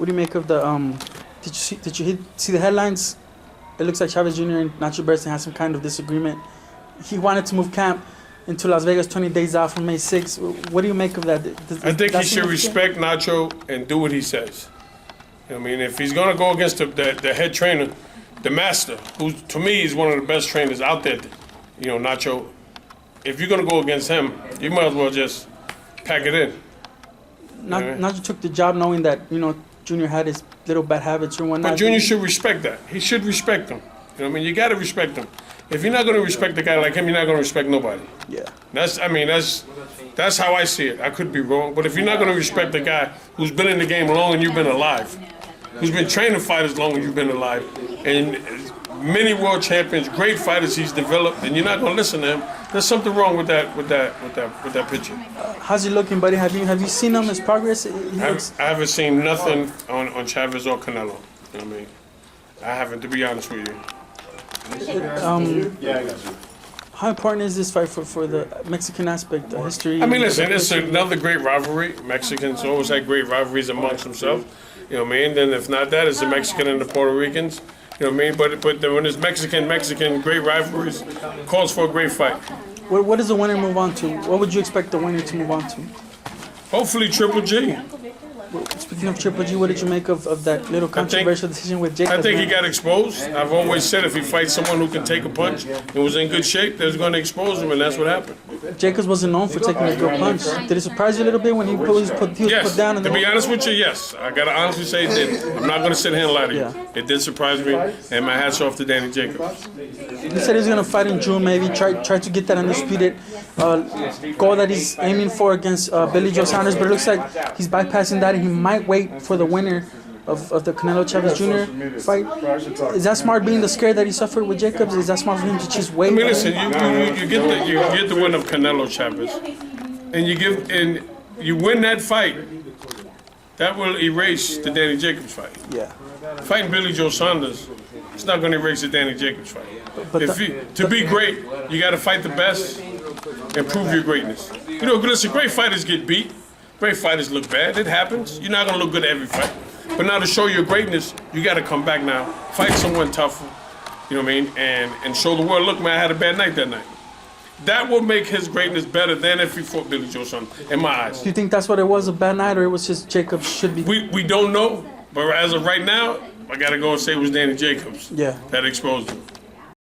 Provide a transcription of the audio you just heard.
What do you make of the Did you see the headlines? It looks like Chavez Jr. and Nacho Berson had some kind of disagreement. He wanted to move camp into Las Vegas 20 days out from May 6th. What do you make of that? I think he should respect Nacho and do what he says. You know what I mean? If he's going to go against the head trainer, the master, who to me is one of the best trainers out there, you know, Nacho, if you're going to go against him, you might as well just pack it in. Nacho took the job knowing that, you know, Junior had his little bad habits or whatnot. But Junior should respect that. He should respect him. You know what I mean? You got to respect him. If you're not going to respect a guy like him, you're not going to respect nobody. Yeah. That's how I see it. I could be wrong, but if you're not going to respect a guy who's been in the game long and you've been alive, who's been training fighters long and you've been alive, and many world champions, great fighters he's developed, and you're not going to listen to him, there's something wrong with that picture. How's he looking, buddy? Have you seen him, his progress? I haven't seen nothing on Chavez or Canelo. You know what I mean? I haven't, to be honest with you. How important is this fight for the Mexican aspect, the history? I mean, listen, it's another great rivalry. Mexicans always had great rivalries amongst themselves. You know what I mean? Then if not that, it's the Mexican and the Puerto Ricans. You know what I mean? But when it's Mexican, great rivalries, calls for a great fight. What does the winner move on to? What would you expect the winner to move on to? Hopefully Triple G. Speaking of Triple G, what did you make of that little controversial decision with Jacobs? I think he got exposed. I've always said if he fights someone who can take a punch and was in good shape, they're going to expose him, and that's what happened. Jacobs wasn't known for taking a good punch. Did it surprise you a little bit when he was put down? To be honest with you, yes. I got to honestly say it did. I'm not going to sit here and lie to you. Yeah. It did surprise me, and my hat's off to Danny Jacobs. He said he's going to fight in June, maybe try to get that undisputed goal that he's aiming for against Billy Joe Saunders, but it looks like he's bypassing that, and he might wait for the winner of the Canelo Chavez Jr. fight. Is that smart, being the scare that he suffered with Jacobs? Is that smart for him to just wait? I mean, listen, you get the win of Canelo Chavez, and you win that fight. That will erase the Danny Jacobs fight. Yeah. Fighting Billy Joe Saunders, it's not going to erase the Danny Jacobs fight. To be great, you got to fight the best and prove your greatness. You know, listen, great fighters get beat. Great fighters look bad. It happens. You're not going to look good every fight. But now to show your greatness, you got to come back now, fight someone tougher, you know what I mean, and show the world, look, man, I had a bad night that night. That will make his greatness better than if he fought Billy Joe Saunders, in my eyes. Do you think that's what it was, a bad night, or it was just Jacobs should be? We don't know, but as of right now, I got to go and say it was Danny Jacobs that exposed him.